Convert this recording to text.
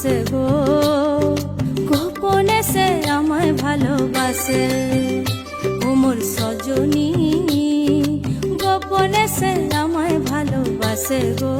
ভালোবাসে গো, গোপনে সে আমায় ভালোবাসে। ও মোর সজনী গোপনে সে আমায় ভালোবাসে গো।